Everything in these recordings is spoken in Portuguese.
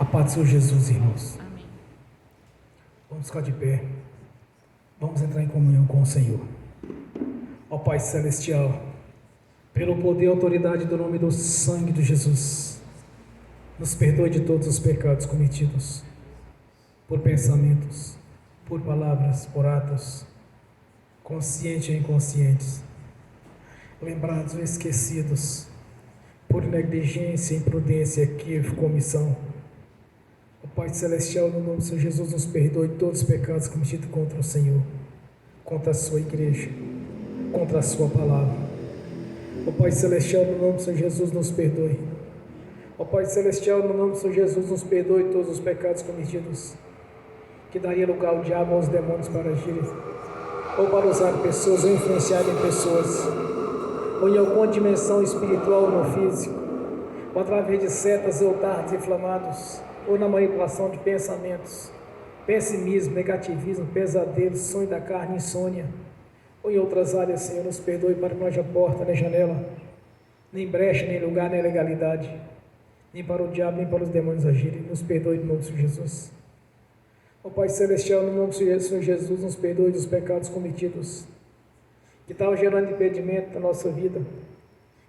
A paz do Senhor Jesus, irmãos. Amém. Vamos ficar de pé. Vamos entrar em comunhão com o Senhor. Ó Pai Celestial, pelo poder e autoridade do nome do sangue de Jesus, nos perdoe de todos os pecados cometidos, por pensamentos, por palavras, por atos, conscientes e inconscientes, lembrados ou esquecidos, por negligência, imprudência, equívoco, omissão. Ó Pai Celestial, no nome do Senhor Jesus, nos perdoe de todos os pecados cometidos contra o Senhor, contra a sua igreja, contra a sua palavra. Ó Pai Celestial, no nome do Senhor Jesus, nos perdoe. Ó Pai Celestial, no nome do Senhor Jesus, nos perdoe de todos os pecados cometidos, que daria lugar ao diabo, aos demônios para agirem, ou para usar pessoas, ou influenciarem pessoas, ou em alguma dimensão espiritual ou no físico, ou através de setas ou dardos inflamados, ou na manipulação de pensamentos, pessimismo, negativismo, pesadelos, sonho da carne, insônia, ou em outras áreas. Senhor, nos perdoe para que não haja porta nem janela, nem brecha, nem lugar, nem legalidade, nem para o diabo, nem para os demônios agirem. Nos perdoe no nome de Jesus. Ó Pai Celestial, no nome do Senhor Jesus, nos perdoe dos pecados cometidos, que estavam gerando impedimento na nossa vida,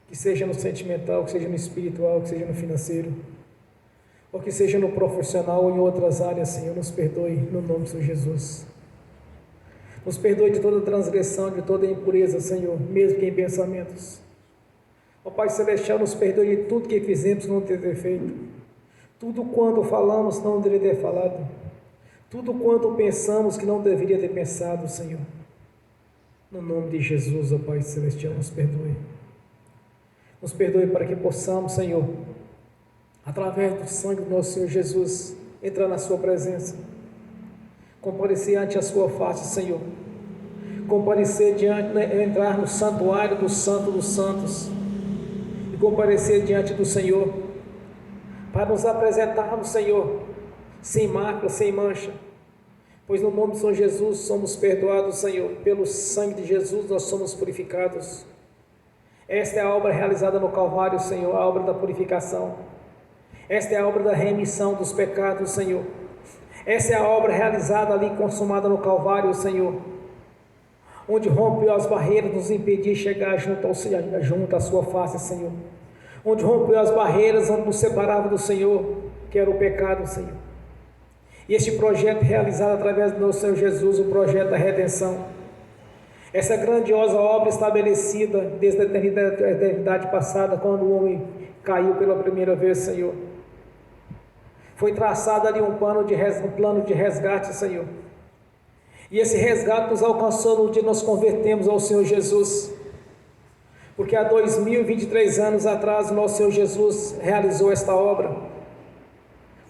que seja no sentimental, que seja no espiritual, que seja no financeiro, ou que seja no profissional ou em outras áreas. Senhor, nos perdoe no nome do Senhor Jesus. Nos perdoe de toda transgressão, de toda impureza, Senhor, mesmo que em pensamentos. Ó Pai Celestial, nos perdoe de tudo que fizemos não ter feito, tudo quanto falamos não deveria ter falado, tudo quanto pensamos que não deveria ter pensado, Senhor. No nome de Jesus, ó Pai Celestial, nos perdoe. Nos perdoe para que possamos, Senhor, através do sangue do nosso Senhor Jesus, entrar na sua presença, comparecer ante a sua face, Senhor, comparecer diante, entrar no santuário do Santo dos Santos, e comparecer diante do Senhor, para nos apresentarmos, Senhor, sem mácula, sem mancha, pois no nome do Senhor Jesus somos perdoados, Senhor, pelo sangue de Jesus nós somos purificados. Esta é a obra realizada no Calvário, Senhor, a obra da purificação. Esta é a obra da remissão dos pecados, Senhor. Essa é a obra realizada ali, consumada no Calvário, Senhor, onde rompeu as barreiras, nos impedia de chegar junto à sua face, Senhor, onde rompeu as barreiras, onde nos separava do Senhor, que era o pecado, Senhor. E este projeto realizado através do nosso Senhor Jesus, o projeto da redenção, essa grandiosa obra estabelecida desde a eternidade passada, quando o homem caiu pela primeira vez, Senhor, foi traçado ali um plano de resgate, Senhor, e esse resgate nos alcançou no dia que nos convertemos ao Senhor Jesus, porque há 2023 anos atrás o nosso Senhor Jesus realizou esta obra,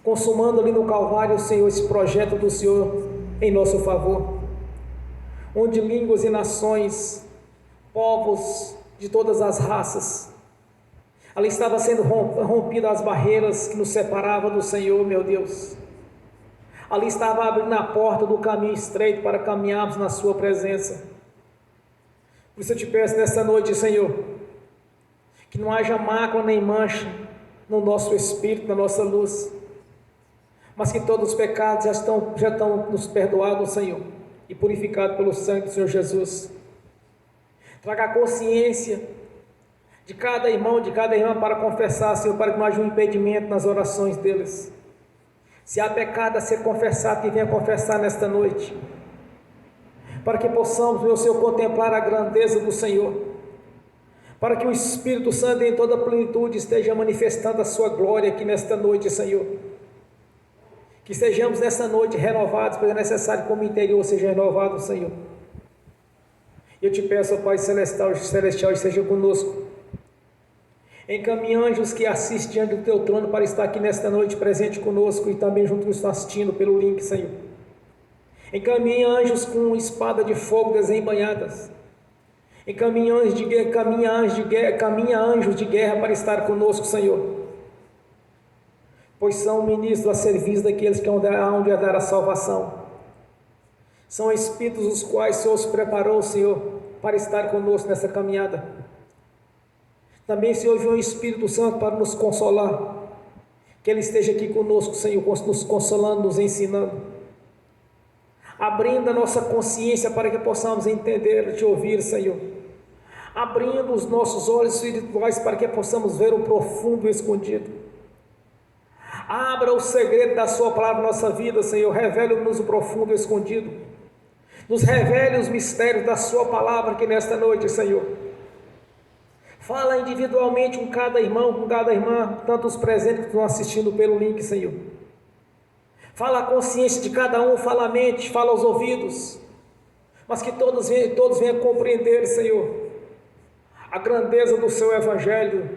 consumando ali no Calvário, Senhor, esse projeto do Senhor em nosso favor, onde línguas e nações, povos de todas as raças, ali estava sendo rompidas as barreiras que nos separavam do Senhor, meu Deus. Ali estava abrindo a porta do caminho estreito para caminharmos na sua presença. Por isso eu te peço nesta noite, Senhor, que não haja mácula nem mancha no nosso espírito, na nossa luz, mas que todos os pecados já estão nos perdoados, Senhor, e purificados pelo sangue do Senhor Jesus. Traga a consciência de cada irmão, de cada irmã, para confessar, Senhor, para que não haja um impedimento nas orações deles. Se há pecado a ser confessado, que venha confessar nesta noite, para que possamos, meu Senhor, contemplar a grandeza do Senhor, para que o Espírito Santo em toda a plenitude esteja manifestando a sua glória aqui nesta noite, Senhor. Que estejamos nessa noite renovados, pois é necessário que o interior seja renovado, Senhor. Eu te peço, ó Pai Celestial, esteja conosco. Encaminhe anjos que assistem diante do teu trono para estar aqui nesta noite presente conosco e também junto nos assistindo pelo link, Senhor. Encaminhe anjos com espada de fogo desembainhadas. Encaminhe anjos de guerra, caminha anjos de guerra para estar conosco, Senhor. Pois são ministros a serviço daqueles que hão de dar a salvação. São espíritos os quais o Senhor se preparou, Senhor, para estar conosco nessa caminhada. Também, Senhor, enviou o Espírito Santo para nos consolar, Que Ele esteja aqui conosco, Senhor, nos consolando, nos ensinando, abrindo a nossa consciência para que possamos entender, te ouvir, Senhor, abrindo os nossos olhos espirituais para que possamos ver o profundo e escondido. Abra o segredo da sua palavra na nossa vida, Senhor, revele-nos o profundo e escondido, nos revele os mistérios da sua palavra aqui nesta noite, Senhor. Fala individualmente com cada irmão, com cada irmã, tanto os presentes que estão assistindo pelo link, Senhor. Fala a consciência de cada um, fala a mente, fala aos ouvidos, mas que todos venham compreender, Senhor, a grandeza do seu Evangelho,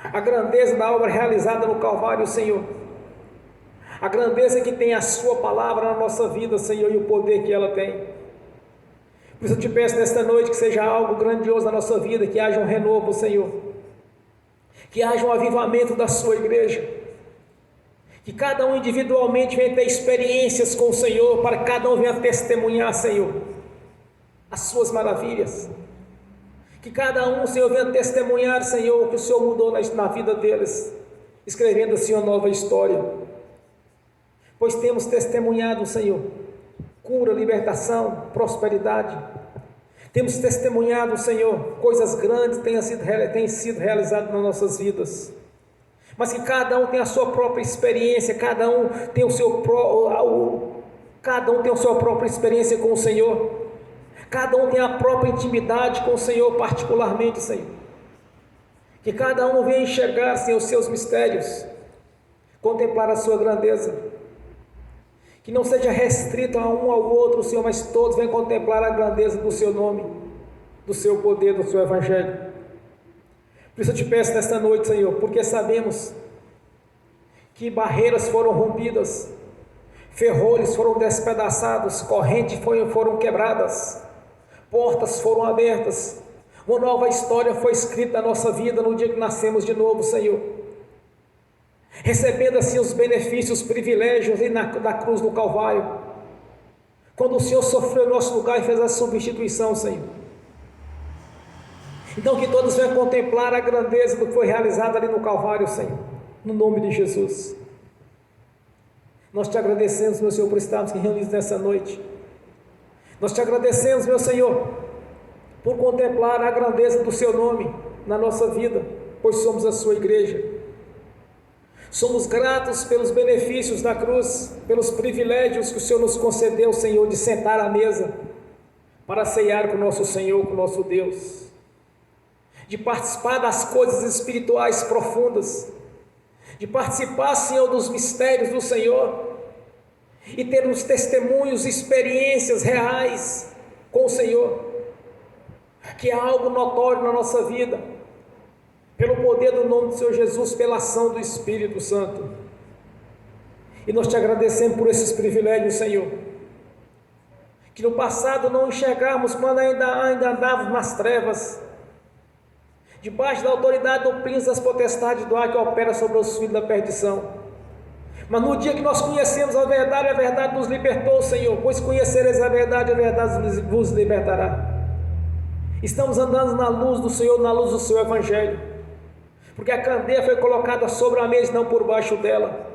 a grandeza da obra realizada no Calvário, Senhor, a grandeza que tem a sua palavra na nossa vida, Senhor, e o poder que ela tem. Por isso eu te peço nesta noite que seja algo grandioso na nossa vida, que haja um renovo, Senhor, que haja um avivamento da sua igreja, que cada um individualmente venha ter experiências com o Senhor, para que cada um venha testemunhar, Senhor, as suas maravilhas, que cada um, Senhor, venha testemunhar, Senhor, que o Senhor mudou na vida deles, escrevendo assim uma nova história, pois temos testemunhado, Senhor, cura, libertação, prosperidade. Temos testemunhado, Senhor, coisas grandes têm sido realizadas nas nossas vidas, mas que cada um tem a sua própria experiência, cada um tem a sua própria experiência com o Senhor, cada um tem a própria intimidade com o Senhor particularmente, Senhor, que cada um venha enxergar, Senhor, os seus mistérios, contemplar a sua grandeza, que não seja restrito a um ao outro, Senhor, mas todos venham contemplar a grandeza do seu nome, do seu poder, do seu Evangelho. Por isso eu te peço nesta noite, Senhor, porque sabemos que barreiras foram rompidas, ferrolhos foram despedaçados, correntes foram quebradas, portas foram abertas, uma nova história foi escrita na nossa vida no dia que nascemos de novo, Senhor, recebendo assim os benefícios, os privilégios da cruz do Calvário, quando o Senhor sofreu em nosso lugar e fez a substituição, Senhor. Então que todos venham contemplar a grandeza do que foi realizado ali no Calvário, Senhor, no nome de Jesus. Nós te agradecemos, meu Senhor, por estarmos aqui reunidos nessa noite. Nós te agradecemos, meu Senhor, por contemplar a grandeza do seu nome na nossa vida, pois somos a sua igreja. Somos gratos pelos benefícios da cruz, pelos privilégios que o Senhor nos concedeu, Senhor, de sentar à mesa para ceiar com o nosso Senhor, com o nosso Deus, de participar das coisas espirituais profundas, de participar, Senhor, dos mistérios do Senhor e ter os testemunhos, experiências reais com o Senhor, que é algo notório na nossa vida, pelo poder do nome do Senhor Jesus, pela ação do Espírito Santo. E nós te agradecemos por esses privilégios, Senhor, que no passado não enxergamos quando ainda andávamos nas trevas, debaixo da autoridade do príncipe das potestades do ar que opera sobre os filhos da perdição. Mas no dia que nós conhecemos a verdade nos libertou, Senhor, pois conhecereis a verdade vos libertará. Estamos andando na luz do Senhor, na luz do seu Evangelho, porque a candeia foi colocada sobre a mesa e não por baixo dela.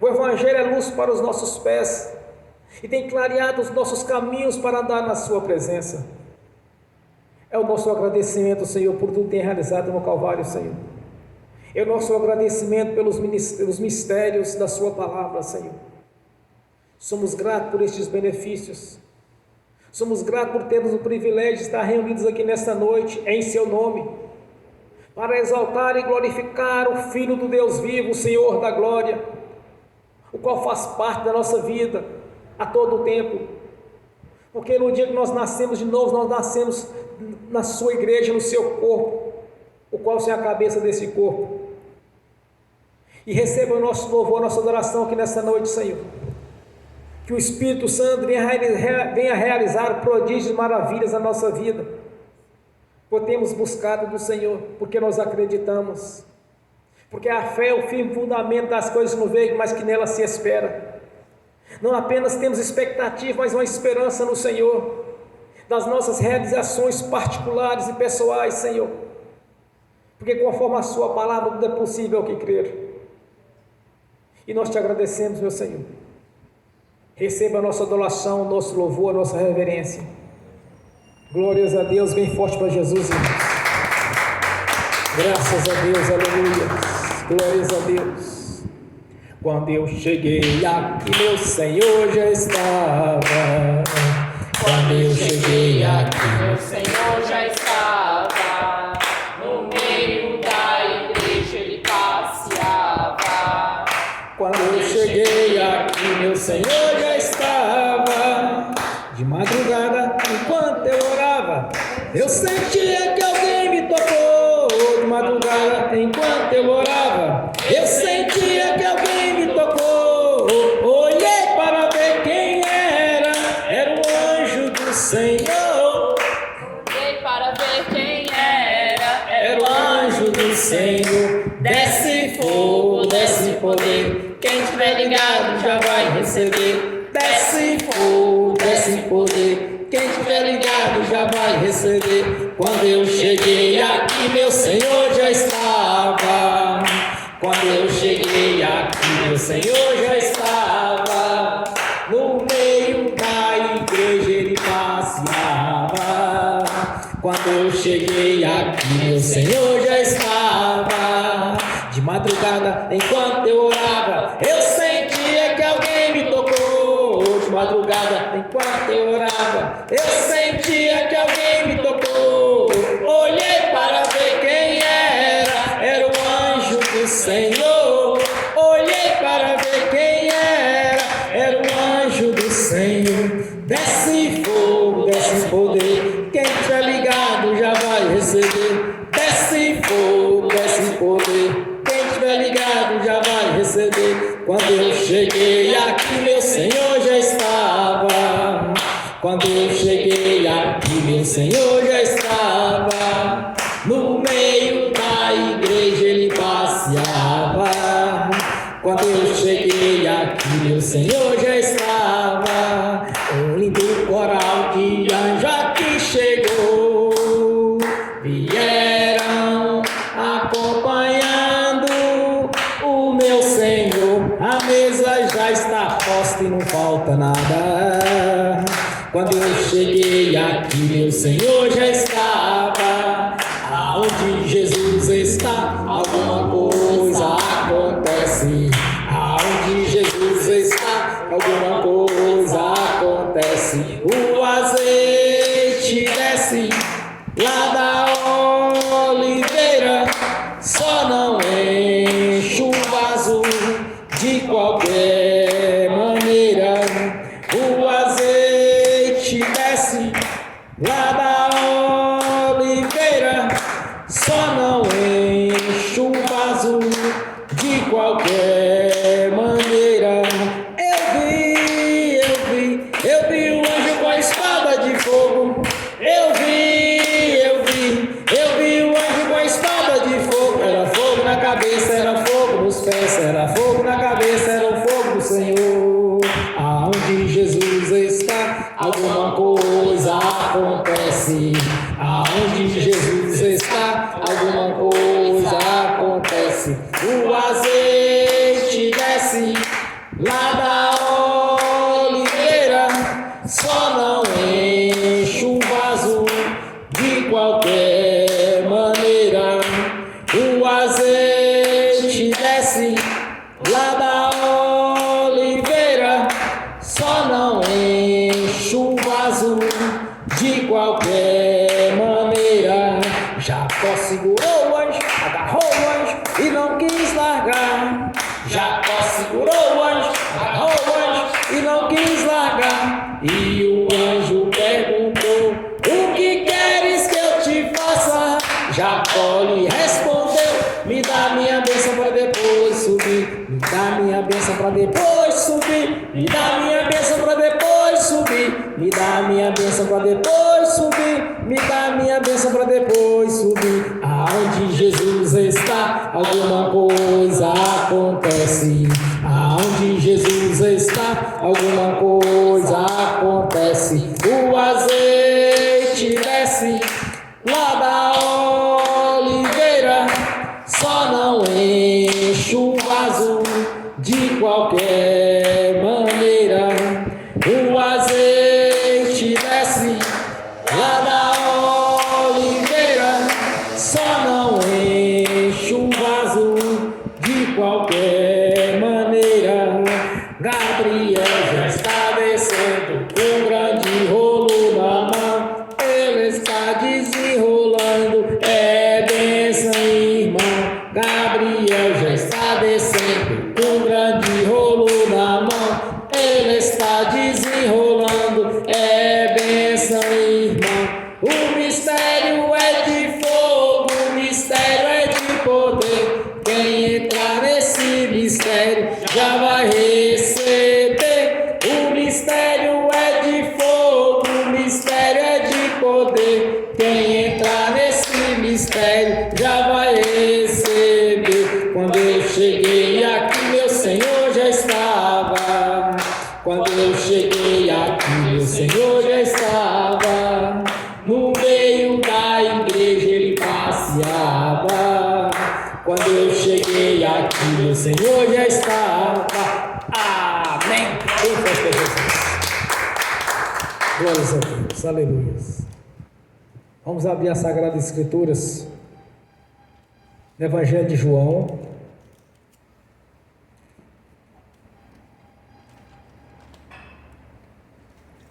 O Evangelho é luz para os nossos pés e tem clareado os nossos caminhos para andar na sua presença. É o nosso agradecimento, Senhor, por tudo que tem realizado no Calvário, Senhor. É o nosso agradecimento pelos mistérios da sua palavra, Senhor. Somos gratos por estes benefícios. Somos gratos por termos o privilégio de estar reunidos aqui nesta noite, em seu nome, para exaltar e glorificar o Filho do Deus vivo, o Senhor da glória, o qual faz parte da nossa vida a todo o tempo, porque no dia que nós nascemos de novo, nós nascemos na sua igreja, no seu corpo, o qual é a cabeça desse corpo. E receba o nosso louvor, a nossa adoração aqui nessa noite, Senhor. Que o Espírito Santo venha realizar prodígios e maravilhas na nossa vida, pois temos buscado do Senhor, porque nós acreditamos, porque a fé é o firme fundamento das coisas que não veem, mas que nela se espera. Não apenas temos expectativa, mas uma esperança no Senhor, das nossas realizações particulares e pessoais, Senhor, porque conforme a sua palavra tudo é possível ao que crer. E nós te agradecemos, meu Senhor. Receba a nossa adoração, o nosso louvor, a nossa reverência. Glórias a Deus, bem forte para Jesus, irmãos. Graças a Deus, aleluia. Glórias a Deus. Quando eu cheguei aqui, meu Senhor já estava. Quando eu cheguei aqui, meu Senhor já estava. No meio da igreja ele passeava. Quando eu cheguei aqui, meu Senhor já estava. De madrugada, enquanto eu orava, eu sentia que alguém me tocou. De madrugada, enquanto eu orava, eu sentia que alguém me tocou. Olhei para ver quem era o anjo do Senhor. Olhei para ver quem era o anjo do Senhor. Desce fogo, desce poder, quem tiver ligado já vai receber. Desce fogo, desce poder, quem tiver ligado já vai receber. Quando eu cheguei aqui, meu Senhor já estava. Quando eu cheguei aqui, meu Senhor já estava. No meio da igreja ele passeava. Quando eu cheguei aqui, meu Senhor já estava. De madrugada, enquanto eu orava, eu sentia que alguém me tocou. De madrugada, enquanto eu orava, eu sentia que alguém me tocou. Olhei para ver quem era o anjo do Senhor. Olhei para ver quem era o anjo do Senhor. Desce fogo, desce poder, quem tiver ligado já vai receber. Desce fogo, desce poder, quem tiver ligado já vai receber. Quando eu cheguei aqui, meu Senhor já estava. Quando eu cheguei aqui, meu Senhor já estava. No meio da igreja ele passeava. Quando eu cheguei aqui, meu Senhor já estava. Um lindo coral de anjo aqui chegou. Vieram acompanhando o meu Senhor. A mesa já está posta e não falta nada. Quando eu cheguei aqui, meu Senhor já estava. Aonde Jesus está, alguma coisa acontece. Aonde Jesus está, alguma coisa acontece. O azeite desce lá da oliveira, só não enche o vaso de qualquer maneira. O azeite desce lá da oliveira, só não enche o vaso de qualquer maneira. Eu vi o anjo com a espada de fogo. Eu vi o anjo com a espada de fogo. Era fogo na cabeça, era fogo nos pés, era fogo na cabeça, era o fogo do Senhor. Aonde Jesus está, alguma coisa acontece. Aonde Jesus está, alguma coisa acontece. O azeite desce lá da oliveira, só não enche o vaso de qualquer maneira. O azeite desce lá da oliveira, só não enche o vaso de qualquer maneira. Jacó segurou o anjo, agarrou o anjo e não quis largar. Jacó segurou o anjo, agarrou o anjo e não quis largar. E o anjo perguntou: o que queres que eu te faça? Jacó lhe respondeu: me dá minha bênção para depois subir. Me dá minha bênção para depois subir. Me dá minha bênção para depois subir. Me dá minha bênção para depois subir. Me dá minha bênção para depois subir. Aonde Jesus está, alguma coisa acontece. Aonde Jesus está, alguma coisa acontece. O azeite desce lá da oliveira, só não enche o vaso de qualquer maneira. O azeite desce lá da oliveira, só não enche o vaso de qualquer maneira. Gabriel já está descendo com grande rolo na mão, ele está desenrolando, é bênção, irmão. Gabriel já está descendo com grande rolo na mão, ele está desenrolando, é bênção, irmão. O mistério é de fogo, o mistério é de poder. Quem entrar nesse mistério já vai receber. O mistério é de fogo, o mistério é de poder. Quem entrar nesse mistério já vai receber. Quando eu cheguei aqui, meu Senhor já estava. Quando eu cheguei aqui, meu Senhor já estava. No meio da igreja ele passeava. Quando eu cheguei aqui, meu Senhor já estava. Amém. Glórias a Deus. Aleluia. Vamos abrir as Sagradas Escrituras no Evangelho de João.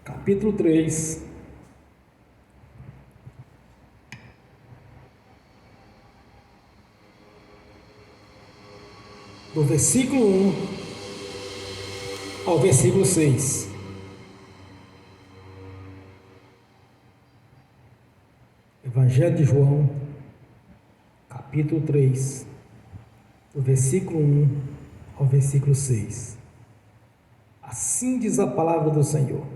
Capítulo 3. Do versículo 1 ao versículo 6. Evangelho de João, capítulo 3, do versículo 1 ao versículo 6. Assim diz a palavra do Senhor.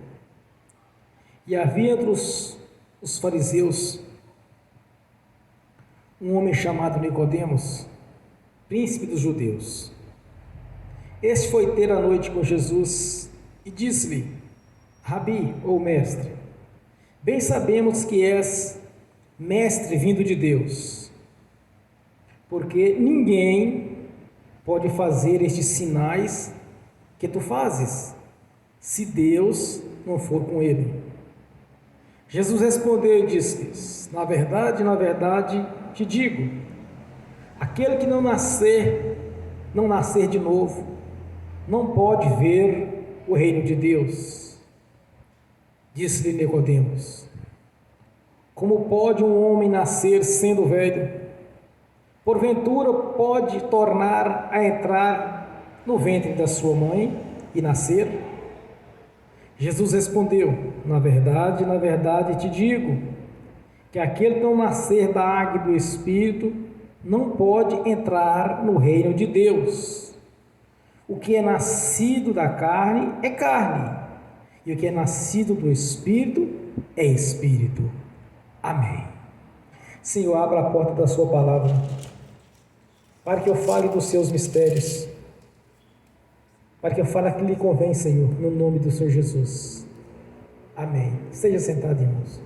E havia entre os fariseus um homem chamado Nicodemos, príncipe dos judeus. Este foi ter a noite com Jesus e disse-lhe: Rabi, ou mestre, bem sabemos que és mestre vindo de Deus, porque ninguém pode fazer estes sinais que tu fazes, se Deus não for com ele. Jesus respondeu e disse-lhes: na verdade, te digo, aquele que não nascer de novo, não pode ver o reino de Deus. Disse-lhe Nicodemos: como pode um homem nascer sendo velho? Porventura pode tornar a entrar no ventre da sua mãe e nascer? Jesus respondeu: na verdade te digo, que aquele que não nascer da água e do Espírito não pode entrar no reino de Deus. O que é nascido da carne é carne, e o que é nascido do Espírito é Espírito. Amém. Senhor, abra a porta da sua palavra, para que eu fale dos seus mistérios, para que eu fale aquilo que lhe convém, Senhor, no nome do Senhor Jesus. Amém. Esteja sentado, irmãos.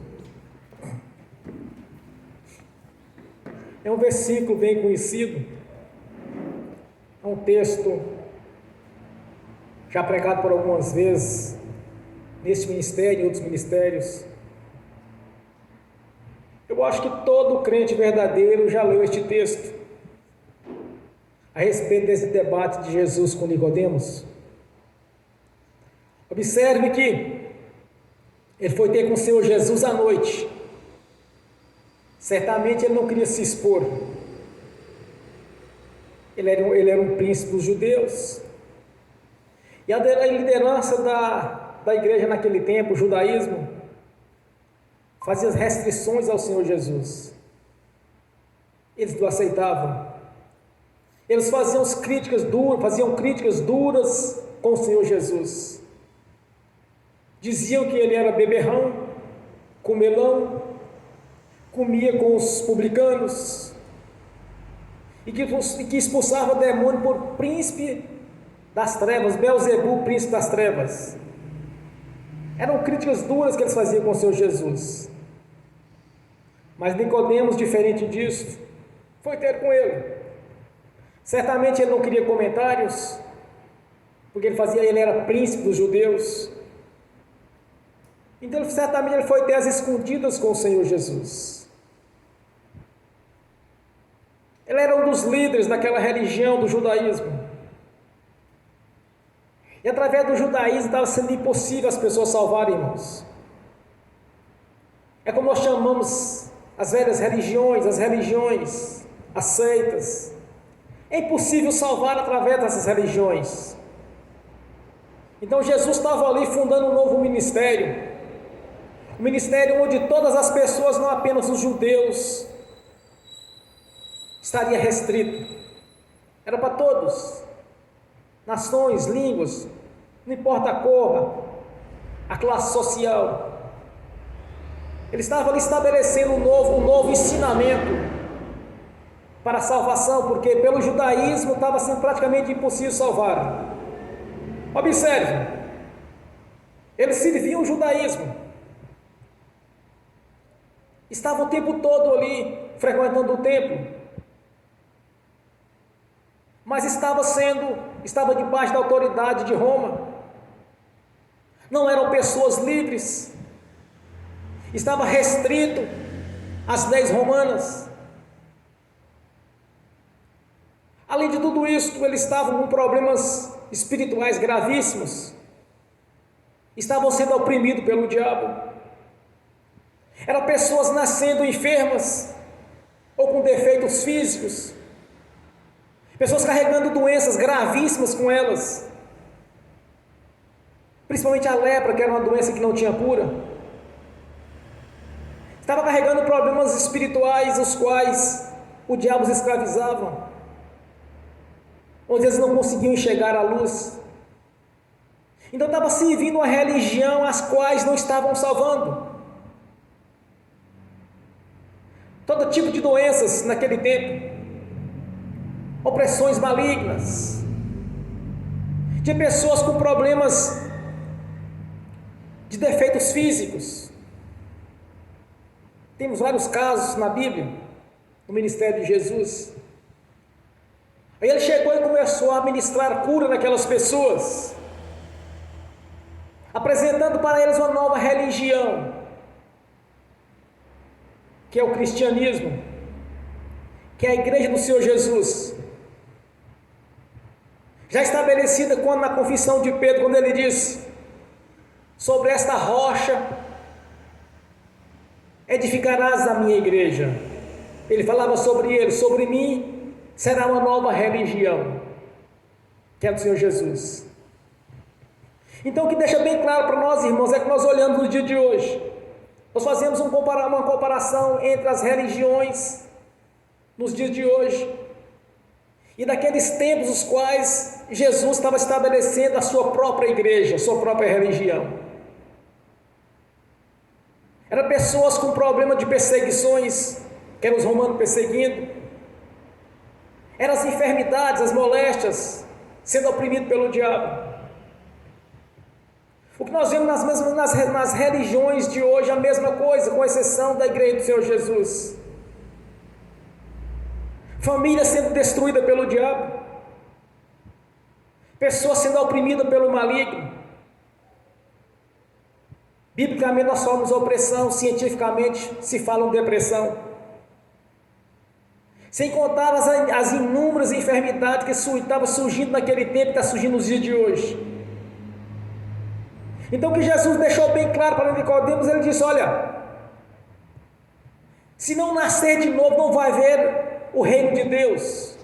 É um versículo bem conhecido, é um texto já pregado por algumas vezes, neste ministério e outros ministérios. Eu acho que todo crente verdadeiro já leu este texto, a respeito desse debate de Jesus com Nicodemos. Observe que ele foi ter com o Senhor Jesus à noite. Certamente ele não queria se expor. Ele era um príncipe dos judeus. E a liderança da igreja naquele tempo, o judaísmo, fazia as restrições ao Senhor Jesus. Eles não aceitavam. Eles faziam críticas duras com o Senhor Jesus. Diziam que ele era beberrão, comelão, comia com os publicanos, e que expulsava demônio por príncipe das trevas, Belzebu, príncipe das trevas. Eram críticas duras que eles faziam com o Senhor Jesus. Mas Nicodemos, diferente disso, foi ter com ele. Certamente ele não queria comentários, porque ele era príncipe dos judeus. Então, certamente, ele foi ter as escondidas com o Senhor Jesus. Ele era um dos líderes daquela religião do judaísmo. E através do judaísmo estava sendo impossível as pessoas salvarem, irmãos. É como nós chamamos as velhas religiões, as seitas. É impossível salvar através dessas religiões. Então Jesus estava ali fundando um novo ministério. Um ministério onde todas as pessoas, não apenas os judeus, estaria restrito. Era para todos. Nações, línguas, não importa a cor, a classe social. Ele estava ali estabelecendo um novo ensinamento para a salvação, porque pelo judaísmo estava sendo praticamente impossível salvar. Observe, eles serviam o judaísmo, estavam o tempo todo ali frequentando o templo, mas estava debaixo da autoridade de Roma. Não eram pessoas livres, estava restrito às leis romanas. Além de tudo isso, eles estavam com problemas espirituais gravíssimos, estavam sendo oprimidos pelo diabo. Eram pessoas nascendo enfermas ou com defeitos físicos, pessoas carregando doenças gravíssimas com elas, principalmente a lepra, que era uma doença que não tinha cura. Estava carregando problemas espirituais, os quais o diabo os escravizava, onde eles não conseguiam enxergar a luz. Então estava servindo uma religião as quais não estavam salvando. Todo tipo de doenças naquele tempo, opressões malignas, de pessoas com problemas de defeitos físicos. Temos vários casos na Bíblia, no ministério de Jesus. Aí ele chegou e começou a ministrar cura naquelas pessoas, apresentando para eles uma nova religião, que é o cristianismo, que é a igreja do Senhor Jesus, já estabelecida quando na confissão de Pedro, quando ele diz: sobre esta rocha edificarás a minha igreja. Ele falava sobre ele, sobre mim será uma nova religião, que é do Senhor Jesus. Então o que deixa bem claro para nós, irmãos, é que nós olhamos no dia de hoje, nós fazemos uma comparação entre as religiões nos dias de hoje e daqueles tempos os quais Jesus estava estabelecendo a sua própria igreja, a sua própria religião. Eram pessoas com problema de perseguições, que eram os romanos perseguindo, eram as enfermidades, as moléstias, sendo oprimido pelo diabo. O que nós vemos nas religiões de hoje, a mesma coisa, com exceção da igreja do Senhor Jesus. Família sendo destruída pelo diabo, pessoas sendo oprimidas pelo maligno. Biblicamente nós falamos opressão, cientificamente se fala em depressão. Sem contar as inúmeras enfermidades que estavam surgindo naquele tempo e está surgindo nos dias de hoje. Então o que Jesus deixou bem claro para Nicodemos, ele disse: olha, se não nascer de novo, não vai ver o reino de Deus,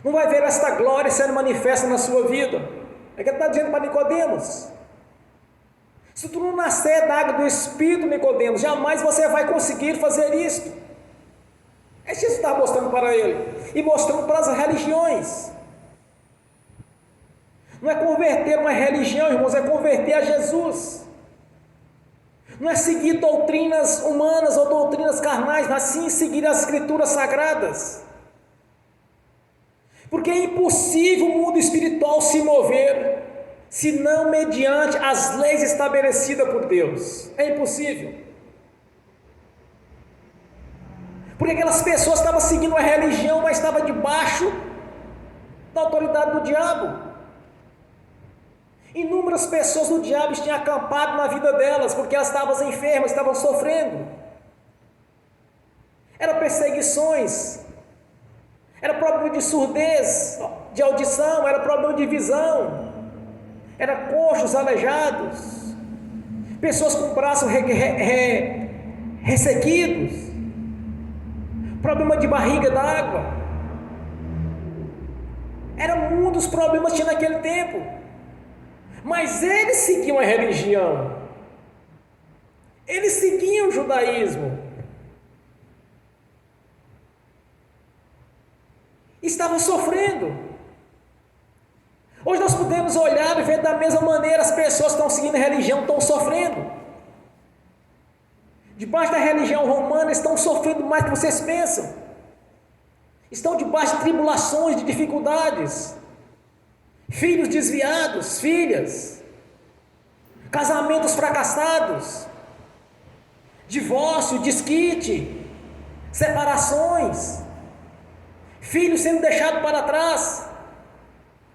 não vai ver esta glória sendo manifesta na sua vida. É que ele está dizendo para Nicodemos: se tu não nascer da água do Espírito, Nicodemos, jamais você vai conseguir fazer isso. É isso que Jesus está mostrando para ele, e mostrando para as religiões. Não é converter uma religião, irmãos, é converter a Jesus. Não é seguir doutrinas humanas ou doutrinas carnais, mas sim seguir as escrituras sagradas. Porque é impossível o mundo espiritual se mover senão mediante as leis estabelecidas por Deus. É impossível. Porque aquelas pessoas estavam seguindo a religião, mas estavam debaixo da autoridade do diabo. Inúmeras pessoas do diabo tinham acampado na vida delas, porque elas estavam enfermas, estavam sofrendo. Eram perseguições, era problema de surdez, de audição, era problema de visão, era coxos, aleijados, pessoas com braços ressequidos, problema de barriga d'água. Eram muitos problemas que tinha naquele tempo, mas eles seguiam a religião, eles seguiam o judaísmo, estavam sofrendo. Hoje nós podemos olhar e ver da mesma maneira as pessoas que estão seguindo a religião estão sofrendo. Debaixo da religião romana estão sofrendo mais do que vocês pensam. Estão debaixo de tribulações, de dificuldades. Filhos desviados, filhas, casamentos fracassados, divórcio, desquite, separações, filhos sendo deixados para trás,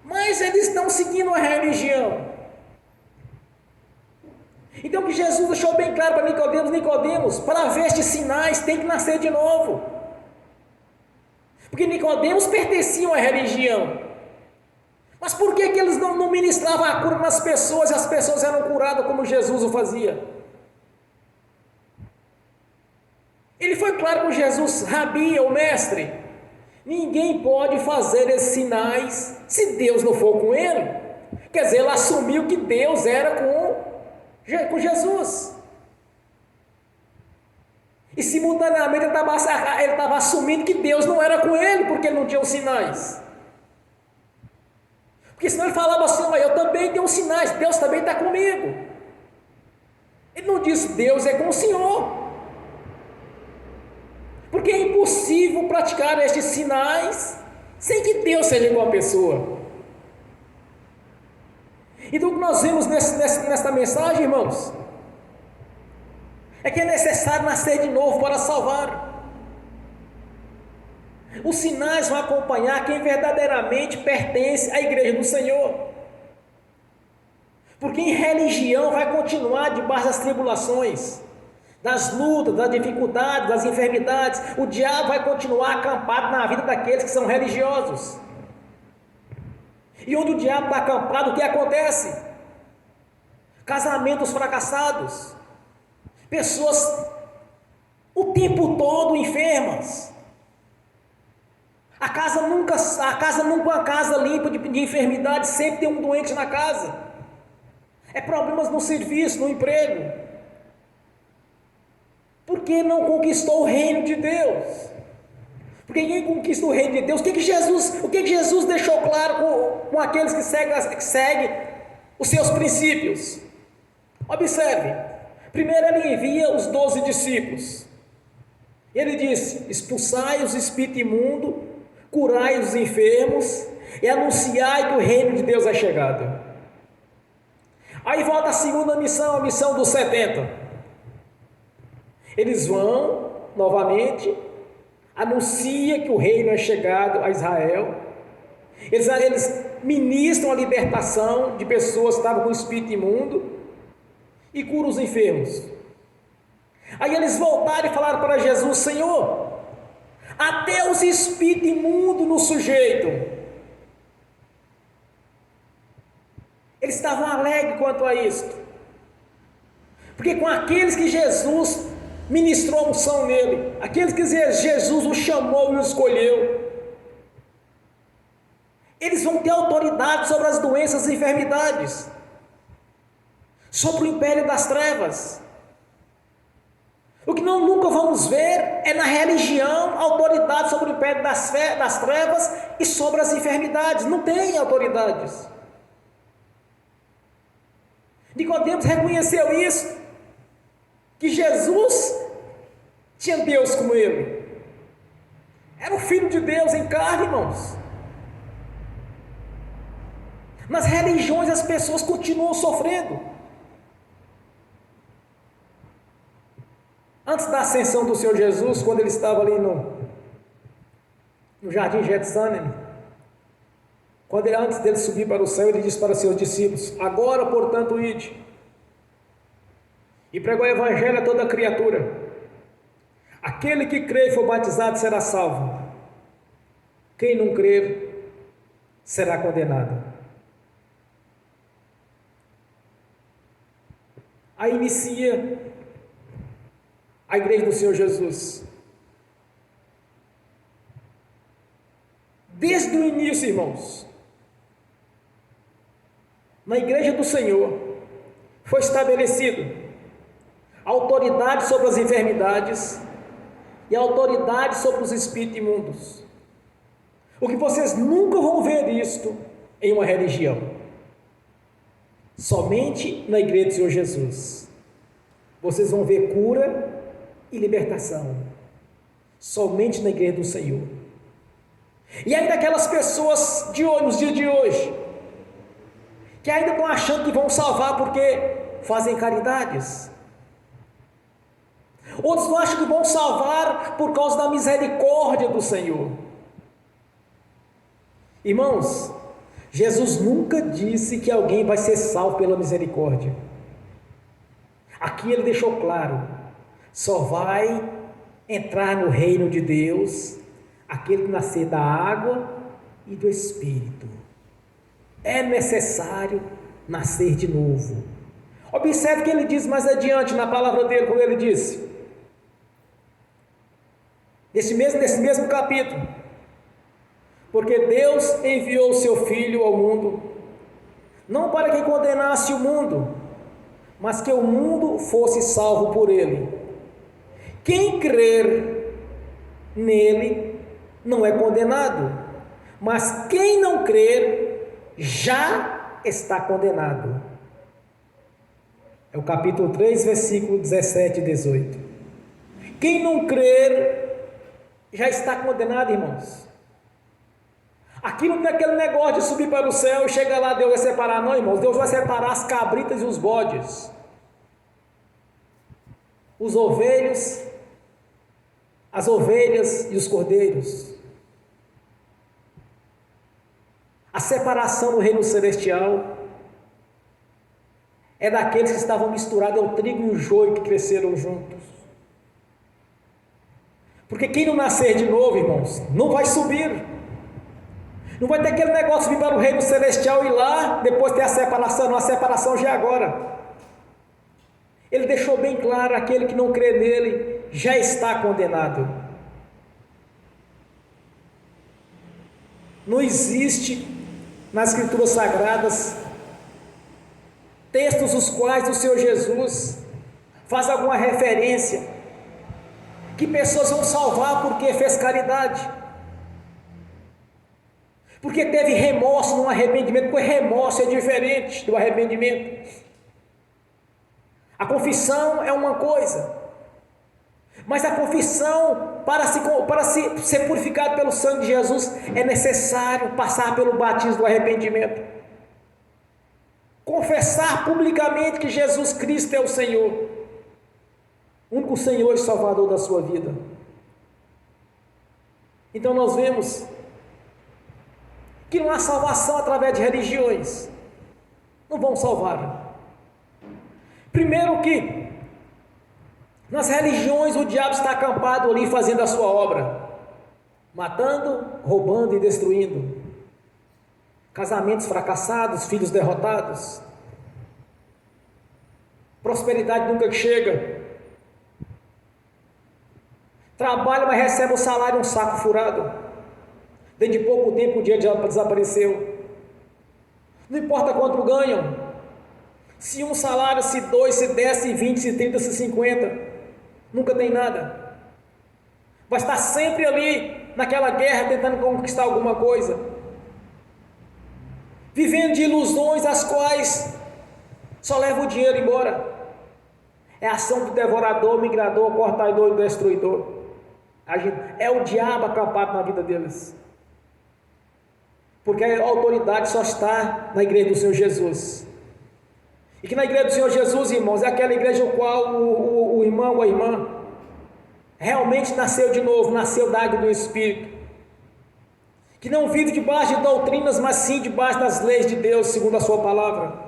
mas eles estão seguindo a religião. Então o que Jesus deixou bem claro para Nicodemos, para ver estes sinais tem que nascer de novo, porque Nicodemos pertenciam à religião. Mas por que eles não ministravam a cura nas pessoas e as pessoas eram curadas como Jesus o fazia? Ele foi claro com Jesus: Rabi, o mestre, ninguém pode fazer esses sinais se Deus não for com ele. Quer dizer, ele assumiu que Deus era com Jesus. E simultaneamente ele estava assumindo que Deus não era com ele, porque ele não tinha os sinais. Porque senão ele falava assim: eu também tenho sinais, Deus também está comigo. Ele não disse: Deus é com o Senhor. Porque é impossível praticar estes sinais sem que Deus seja com a pessoa. Então o que nós vemos nesta mensagem, irmãos, é que é necessário nascer de novo para salvar. Os sinais vão acompanhar quem verdadeiramente pertence à igreja do Senhor. Porque em religião vai continuar debaixo das tribulações, das lutas, das dificuldades, das enfermidades. O diabo vai continuar acampado na vida daqueles que são religiosos. E onde o diabo está acampado, o que acontece? Casamentos fracassados, pessoas o tempo todo enfermas. A casa nunca é uma casa limpa de enfermidade, sempre tem um doente na casa. É problemas no serviço, no emprego. Porque não conquistou o reino de Deus. Porque ninguém conquista o reino de Deus. O que Jesus deixou claro com aqueles que seguem os seus princípios? Observe. Primeiro ele envia os 12 discípulos. Ele disse: expulsai os espíritos imundos, curai os enfermos e anunciai que o reino de Deus é chegado. Aí volta a segunda missão, a missão dos 70. Eles vão novamente, anuncia que o reino é chegado a Israel. Eles ministram a libertação de pessoas que estavam com o espírito imundo e curam os enfermos. Aí eles voltaram e falaram para Jesus: Senhor, até os espíritos imundos nos sujeitam. Eles estavam alegres quanto a isso, porque com aqueles que Jesus ministrou a unção nele, aqueles que Jesus o chamou e o escolheu, eles vão ter autoridade sobre as doenças e enfermidades, sobre o império das trevas. O que nunca vamos ver é na religião autoridade sobre o império das trevas e sobre as enfermidades. Não tem autoridades. Nicodemos reconheceu isso, que Jesus tinha Deus como ele. Era o Filho de Deus em carne, irmãos. Nas religiões as pessoas continuam sofrendo. Antes da ascensão do Senhor Jesus, quando ele estava ali no jardim Getsemane, Quando antes dele subir para o céu, ele disse para os seus discípulos: agora, portanto, ide e pregou o evangelho a toda criatura. Aquele que crer e for batizado será salvo. Quem não crer será condenado. Aí inicia a igreja do Senhor Jesus. Desde o início, irmãos, na igreja do Senhor foi estabelecido a autoridade sobre as enfermidades e a autoridade sobre os espíritos imundos. O que vocês nunca vão ver isto em uma religião. Somente na igreja do Senhor Jesus. Vocês vão ver cura e libertação. Somente na igreja do Senhor. E ainda aquelas pessoas de hoje, nos dias de hoje, que ainda estão achando que vão salvar porque fazem caridades. Outros não acham que vão salvar por causa da misericórdia do Senhor. Irmãos, Jesus nunca disse que alguém vai ser salvo pela misericórdia. Aqui ele deixou claro: só vai entrar no reino de Deus aquele que nascer da água e do Espírito. É necessário nascer de novo. Observe que ele diz mais adiante na palavra dele, como ele disse, nesse mesmo capítulo: porque Deus enviou o seu Filho ao mundo, não para que condenasse o mundo, mas que o mundo fosse salvo por ele. Quem crer nele não é condenado, mas quem não crer já está condenado. É o capítulo 3, versículo 17 e 18. Quem não crer já está condenado, irmãos. Aqui não tem aquele negócio de subir para o céu e chegar lá, Deus vai separar, não, irmãos. Deus vai separar as cabritas e os bodes, os ovelhos, as ovelhas e os cordeiros. A separação no reino celestial é daqueles que estavam misturados ao trigo e o joio que cresceram juntos. Porque quem não nascer de novo, irmãos, não vai subir. Não vai ter aquele negócio de vir para o reino celestial e lá depois ter a separação. Não, a separação já é agora. Ele deixou bem claro: aquele que não crê nele já está condenado. Não existe nas Escrituras Sagradas textos os quais o Senhor Jesus faz alguma referência que pessoas vão salvar porque fez caridade, porque teve remorso no arrependimento, porque remorso é diferente do arrependimento. A confissão é uma coisa, mas a confissão, para ser purificado pelo sangue de Jesus, é necessário passar pelo batismo do arrependimento. Confessar publicamente que Jesus Cristo é o Senhor, único Senhor e Salvador da sua vida. Então nós vemos que não há salvação através de religiões. Não vão salvar. Primeiro que nas religiões o diabo está acampado ali fazendo a sua obra, matando, roubando e destruindo. Casamentos fracassados, filhos derrotados, prosperidade nunca chega, trabalha, mas recebe o salário um saco furado, dentro de pouco tempo o dia desapareceu. Não importa quanto ganham, se um salário, se 2, se 10, se 20, se 30, se 50, nunca tem nada, vai estar sempre ali naquela guerra tentando conquistar alguma coisa, vivendo de ilusões as quais só levam o dinheiro embora. É a ação do devorador, migrador, cortador e destruidor. É o diabo acampado na vida deles, porque a autoridade só está na igreja do Senhor Jesus. E que na igreja do Senhor Jesus, irmãos, é aquela igreja no qual o irmão ou a irmã realmente nasceu de novo, nasceu da água do Espírito, que não vive debaixo de doutrinas, mas sim debaixo das leis de Deus, segundo a sua palavra.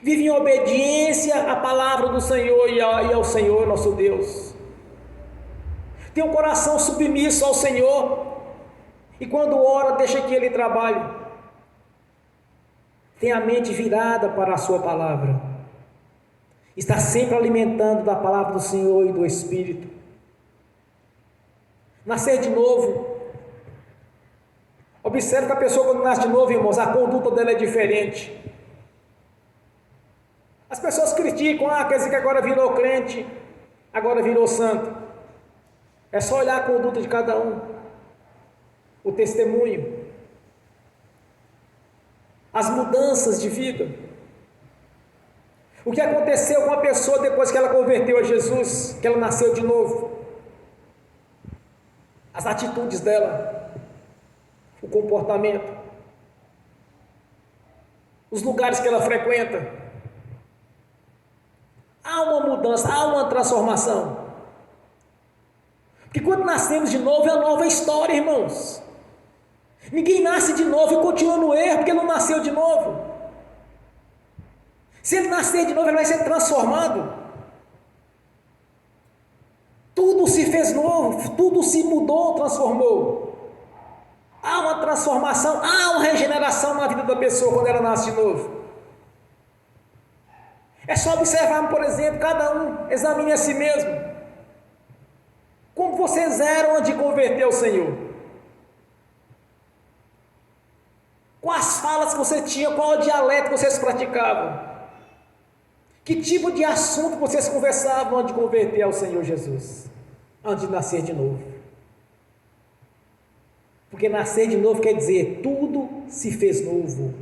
Vive em obediência à palavra do Senhor e ao Senhor nosso Deus. Tem um coração submisso ao Senhor, e quando ora, deixa que Ele trabalhe. Tem a mente virada para a sua palavra. Está sempre alimentando da palavra do Senhor e do Espírito. Nascer de novo. Observe que a pessoa quando nasce de novo, irmãos, a conduta dela é diferente. As pessoas criticam, quer dizer que agora virou crente, agora virou santo. É só olhar a conduta de cada um, o testemunho, as mudanças de vida. O que aconteceu com a pessoa depois que ela converteu a Jesus, que ela nasceu de novo. As atitudes dela, o comportamento, os lugares que ela frequenta. Há uma mudança, há uma transformação. Porque quando nascemos de novo é uma nova história, irmãos. Ninguém nasce de novo e continua no erro porque não nasceu de novo. Se ele nascer de novo, ele vai ser transformado. Tudo se fez novo, tudo se mudou, transformou. Há uma transformação, há uma regeneração na vida da pessoa quando ela nasce de novo. É só observar, por exemplo, cada um examine a si mesmo. Como vocês eram antes de converter ao Senhor? Quais falas que você tinha, qual o dialeto que vocês praticavam? Que tipo de assunto vocês conversavam antes de converter ao Senhor Jesus? Antes de nascer de novo. Porque nascer de novo quer dizer, tudo se fez novo.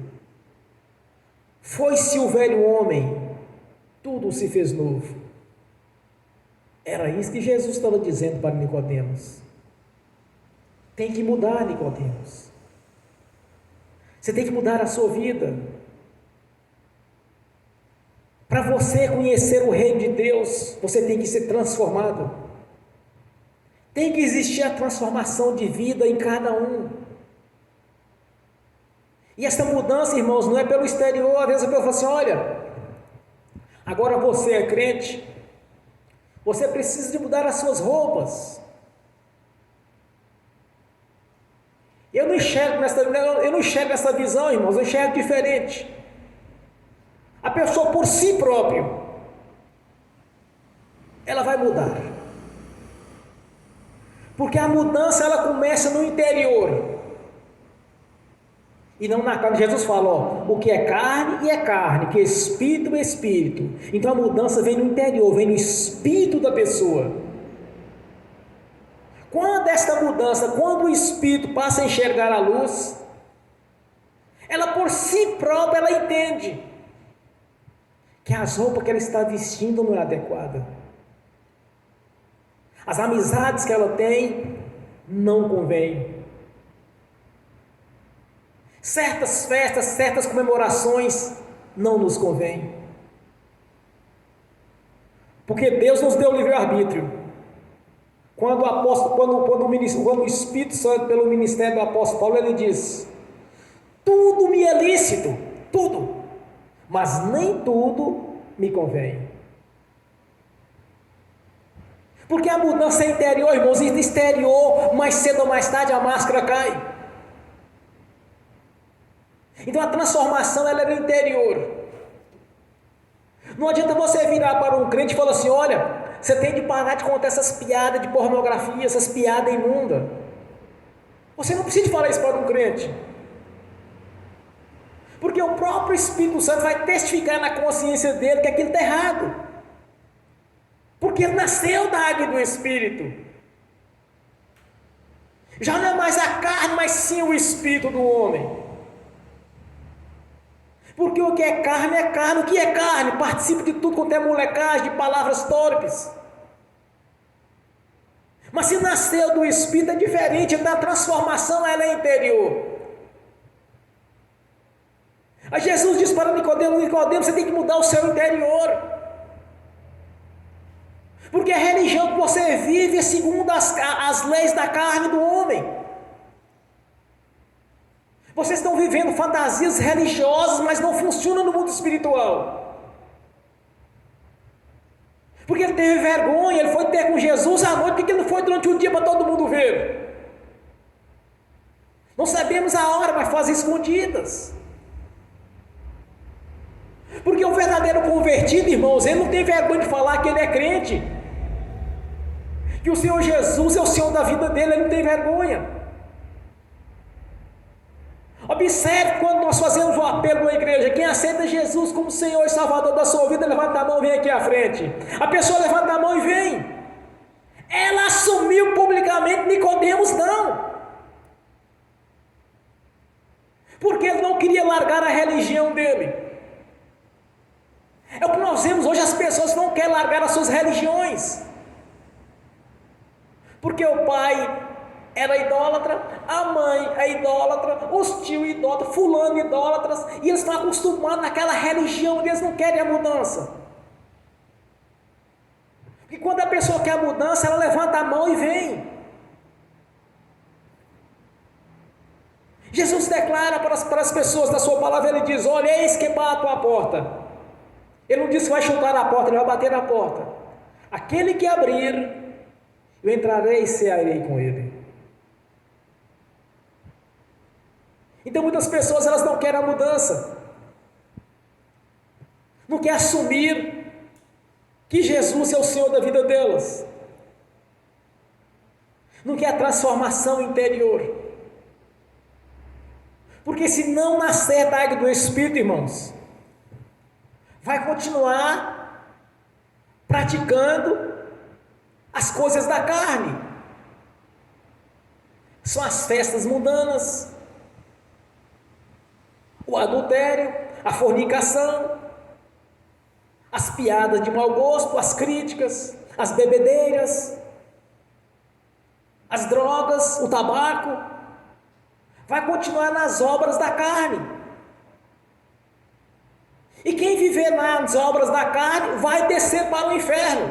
Foi-se o velho homem, tudo se fez novo. Era isso que Jesus estava dizendo para Nicodemos. Tem que mudar, Nicodemos. Você tem que mudar a sua vida. Para você conhecer o reino de Deus, você tem que ser transformado. Tem que existir a transformação de vida em cada um. E essa mudança, irmãos, não é pelo exterior. Às vezes a pessoa fala assim, olha, agora você é crente, você precisa de mudar as suas roupas. Eu não enxergo essa visão, irmãos, eu enxergo diferente. A pessoa por si própria, ela vai mudar. Porque a mudança ela começa no interior. E não na carne. Jesus fala, o que é carne é carne, o que é espírito é espírito. Então a mudança vem no interior, vem no espírito da pessoa. Quando esta mudança, quando o espírito passa a enxergar a luz, ela por si própria ela entende que as roupas que ela está vestindo não é adequada. As amizades que ela tem não convêm. Certas festas, certas comemorações não nos convêm. Porque Deus nos deu livre-arbítrio. Quando o Espírito Santo, pelo ministério do apóstolo Paulo, ele diz: tudo me é lícito, tudo, mas nem tudo me convém. Porque a mudança é interior, irmãos, e exterior, mais cedo ou mais tarde a máscara cai. Então a transformação ela é no interior. Não adianta você virar para um crente e falar assim, olha, você tem de parar de contar essas piadas de pornografia, essas piadas imundas. Você não precisa falar isso para um crente. Porque o próprio Espírito Santo vai testificar na consciência dele que aquilo está errado. Porque ele nasceu da água e do Espírito. Já não é mais a carne, mas sim o Espírito do homem. Porque o que é carne, o que é carne? Participa de tudo quanto é molecagem, de palavras torpes. Mas se nasceu do Espírito é diferente, da transformação ela é interior. Aí Jesus diz para Nicodemos, você tem que mudar o seu interior. Porque a religião que você vive é segundo as leis da carne do homem. Vocês estão vivendo fantasias religiosas, mas não funcionam no mundo espiritual. Porque ele teve vergonha, ele foi ter com Jesus à noite, porque ele não foi durante o dia para todo mundo ver. Não sabemos a hora, mas faz escondidas. Porque o verdadeiro convertido, irmãos, ele não tem vergonha de falar que ele é crente. Que o Senhor Jesus é o Senhor da vida dele, ele não tem vergonha. Observe quando nós fazemos o apelo à igreja: quem aceita Jesus como Senhor e Salvador da sua vida, levanta a mão e vem aqui à frente. A pessoa levanta a mão e vem. Ela assumiu publicamente, Nicodemos não. Porque ele não queria largar a religião dele. É o que nós vemos hoje, as pessoas não querem largar as suas religiões. Porque o pai era idólatra, a mãe é idólatra, os tios idólatras, fulano idólatras, e eles estão acostumados naquela religião, e eles não querem a mudança. E quando a pessoa quer a mudança, ela levanta a mão e vem. Jesus declara para as pessoas da sua palavra, ele diz: olha, eis que bato à porta. Ele não disse que vai chutar a porta, ele vai bater na porta. Aquele que abrir, eu entrarei e cearei com ele. Então muitas pessoas, elas não querem a mudança, não querem assumir que Jesus é o Senhor da vida delas, não quer a transformação interior, porque se não nascer da água do Espírito, irmãos, vai continuar praticando as coisas da carne. São as festas mundanas, o adultério, a fornicação, as piadas de mau gosto, as críticas, as bebedeiras, as drogas, o tabaco. Vai continuar nas obras da carne. E quem viver nas obras da carne vai descer para o inferno.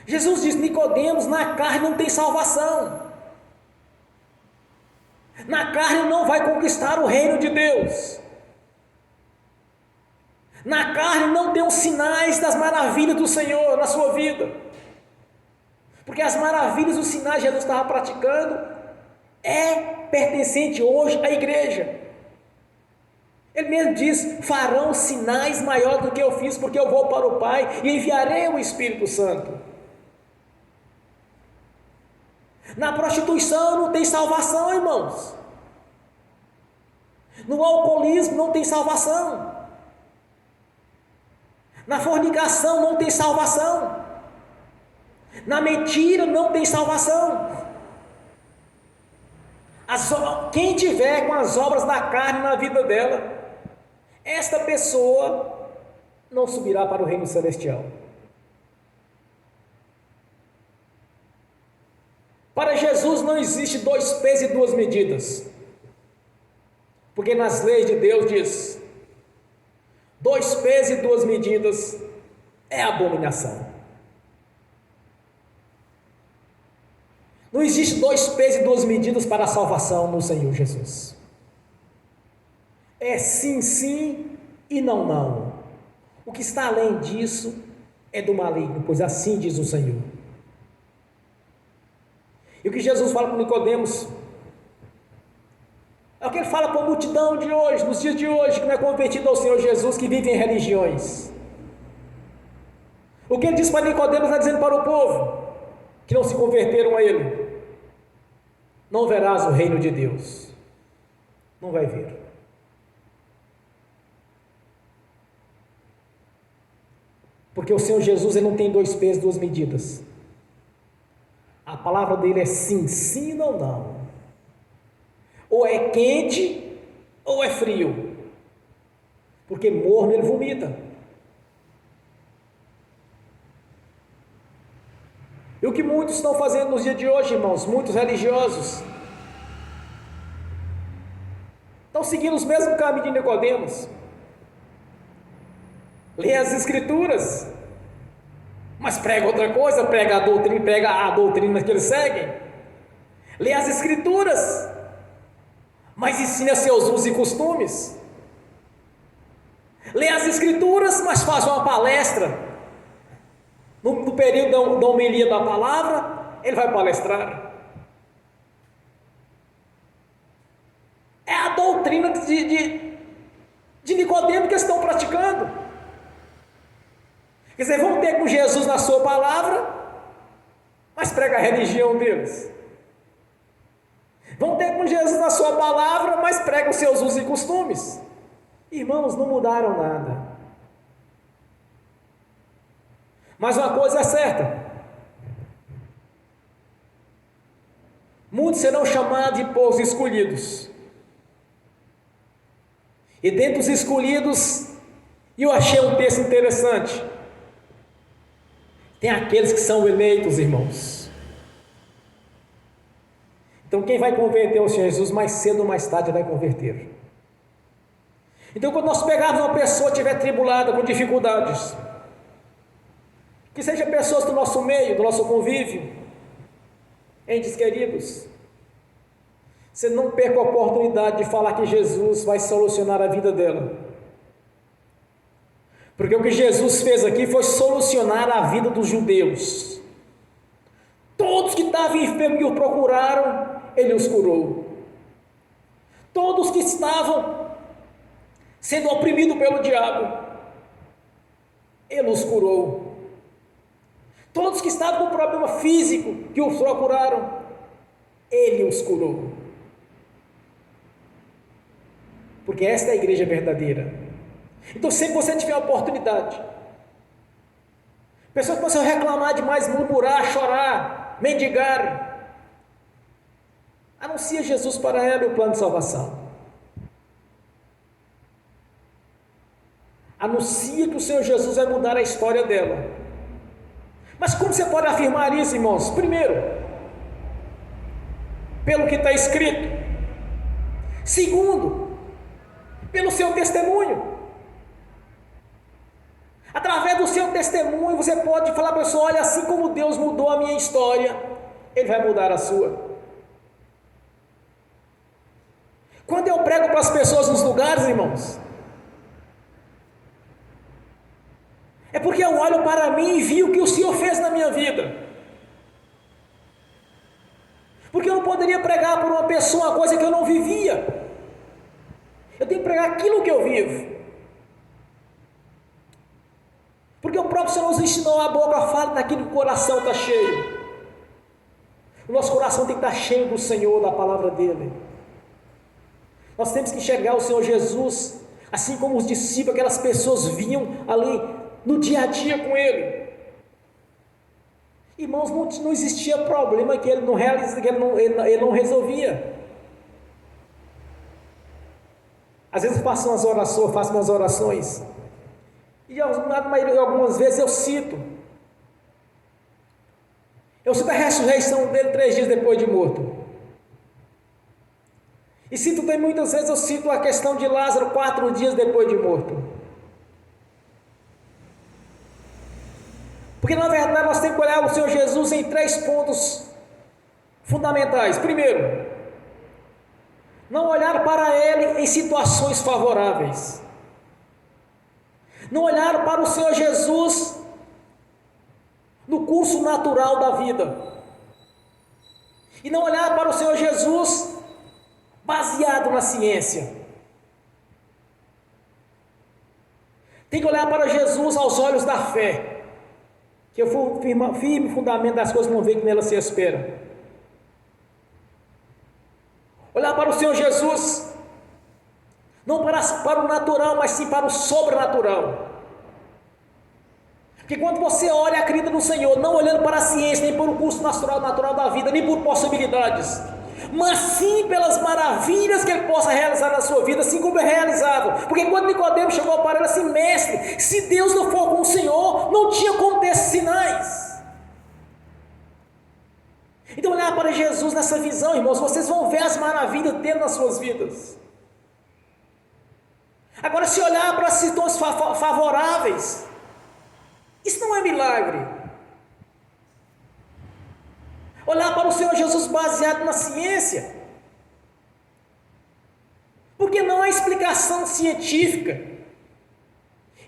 Jesus diz: Nicodemos, na carne não tem salvação. Na carne não vai conquistar o reino de Deus. Na carne não tem os sinais das maravilhas do Senhor na sua vida. Porque as maravilhas, os sinais que Jesus estava praticando, é pertencente hoje à igreja. Ele mesmo diz: farão sinais maiores do que eu fiz, porque eu vou para o Pai e enviarei o Espírito Santo. Na prostituição não tem salvação, irmãos. No alcoolismo não tem salvação. Na fornicação não tem salvação. Na mentira não tem salvação. Quem tiver com as obras da carne na vida dela, esta pessoa não subirá para o reino celestial. Para Jesus não existe 2 pesos e 2 medidas. Porque nas leis de Deus diz: 2 pesos e 2 medidas é abominação. Não existe 2 pesos e 2 medidas para a salvação no Senhor Jesus. É sim, sim e não, não. O que está além disso é do maligno, pois assim diz o Senhor. E o que Jesus fala com Nicodemos é o que ele fala para a multidão de hoje, nos dias de hoje, que não é convertido ao Senhor Jesus, que vive em religiões. O que ele diz para Nicodemos, está dizendo para o povo que não se converteram a ele: não verás o reino de Deus. Não vai ver. Porque o Senhor Jesus, ele não tem 2 pesos, 2 medidas. A palavra dele é sim, sim, não, não. Ou é quente, ou é frio. Porque morno ele vomita. E o que muitos estão fazendo nos dias de hoje, irmãos, muitos religiosos, estão seguindo os mesmos caminhos de Nicodemos. Lê as Escrituras, mas prega outra coisa, prega a doutrina que eles seguem. Lê as Escrituras, mas ensina seus usos e costumes. Lê as escrituras, mas faz uma palestra. No período da homilia da palavra, ele vai palestrar. É a doutrina de Nicodemo que eles estão praticando. Quer dizer, vão ter com Jesus na sua palavra, mas prega a religião deles. Vão ter com Jesus na sua palavra, mas prega os seus usos e costumes. Irmãos, não mudaram nada. Mas uma coisa é certa: muitos serão chamados de povos escolhidos. E dentre os escolhidos, eu achei um texto interessante. Tem aqueles que são eleitos, irmãos. Então quem vai converter ao Senhor Jesus, mais cedo ou mais tarde vai converter. Então quando nós pegarmos uma pessoa que estiver tribulada, com dificuldades, que seja pessoas do nosso meio, do nosso convívio, entes queridos, você não perca a oportunidade de falar que Jesus vai solucionar a vida dela. Porque o que Jesus fez aqui foi solucionar a vida dos judeus. Todos que estavam enfermos e o procuraram, Ele os curou. Todos que estavam sendo oprimidos pelo diabo, Ele os curou. Todos que estavam com problema físico, que os procuraram, Ele os curou. Porque esta é a igreja verdadeira. Então, sempre que você tiver a oportunidade, pessoas começam a reclamar demais, murmurar, chorar, mendigar, anuncia Jesus para ela e o plano de salvação. Anuncia que o Senhor Jesus vai mudar a história dela. Mas como você pode afirmar isso, irmãos? Primeiro, pelo que está escrito. Segundo, pelo seu testemunho. Através do seu testemunho, você pode falar para a pessoa: olha, assim como Deus mudou a minha história, Ele vai mudar a sua. Quando eu prego para as pessoas nos lugares, irmãos, é porque eu olho para mim e vi o que o Senhor fez na minha vida. Porque eu não poderia pregar por uma pessoa uma coisa que eu não vivia. Eu tenho que pregar aquilo que eu vivo. Porque o próprio Senhor nos ensinou: a boca fala daquilo que o coração está cheio. O nosso coração tem que estar cheio do Senhor, da palavra dEle. Nós temos que enxergar o Senhor Jesus, assim como os discípulos, aquelas pessoas vinham ali no dia a dia com Ele. Irmãos, não existia problema que Ele não realizava, que ele não resolvia. Às vezes eu faço umas orações, e algumas vezes eu cito a ressurreição dele 3 dias depois de morto. E cito também, muitas vezes eu cito a questão de Lázaro 4 dias depois de morto. Porque na verdade nós temos que olhar o Senhor Jesus em 3 pontos fundamentais. Primeiro, não olhar para Ele em situações favoráveis. Não olhar para o Senhor Jesus no curso natural da vida. E não olhar para o Senhor Jesus baseado na ciência. Tem que olhar para Jesus aos olhos da fé, que é o firme fundamento das coisas que não vê, que nela se espera. Olhar para o Senhor Jesus não para o natural, mas sim para o sobrenatural. Porque quando você olha, acredita no Senhor, não olhando para a ciência, nem por um curso natural da vida, nem por possibilidades, mas sim pelas maravilhas que Ele possa realizar na sua vida, assim como é realizável. Porque quando Nicodemo chegou para ele assim: mestre, se Deus não for com o Senhor, não tinha como ter esses sinais. Então olhar para Jesus nessa visão, irmãos, vocês vão ver as maravilhas dele nas suas vidas. Agora, se olhar para as situações favoráveis, isso não é milagre. Olhar para o Senhor Jesus baseado na ciência, explicação científica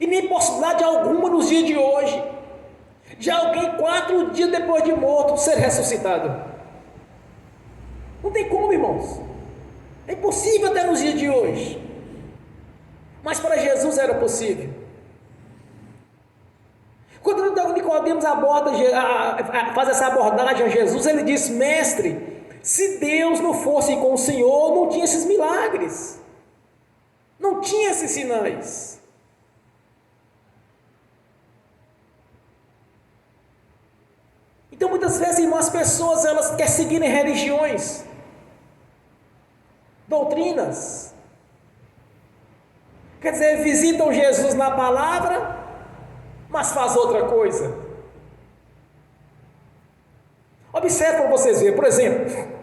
e nem possibilidade alguma nos dias de hoje de alguém 4 dias depois de morto ser ressuscitado. Não tem como, irmãos. É impossível até nos dias de hoje. Mas para Jesus era possível. Quando Nicodemos faz essa abordagem a Jesus, ele diz: mestre, se Deus não fosse com o Senhor, não tinha esses milagres, não tinha esses sinais. Então muitas vezes, irmãos, as pessoas elas querem seguir em religiões, doutrinas, quer dizer, visitam Jesus na palavra, mas faz outra coisa. Observe para vocês verem, por exemplo,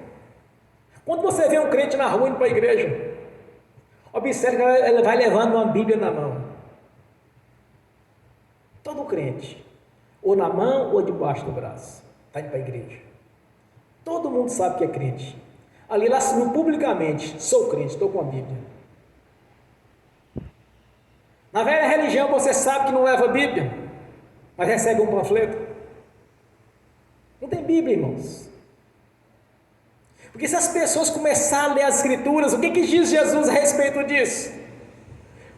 quando você vê um crente na rua indo para a igreja, observe que ele vai levando uma Bíblia na mão. Todo crente, ou na mão ou debaixo do braço, está indo para a igreja. Todo mundo sabe que é crente. Ali ele assumiu publicamente: sou crente, estou com a Bíblia. Na velha religião você sabe que não leva a Bíblia, mas recebe um panfleto. Não tem Bíblia, irmãos. Porque se as pessoas começarem a ler as Escrituras, o que diz Jesus a respeito disso?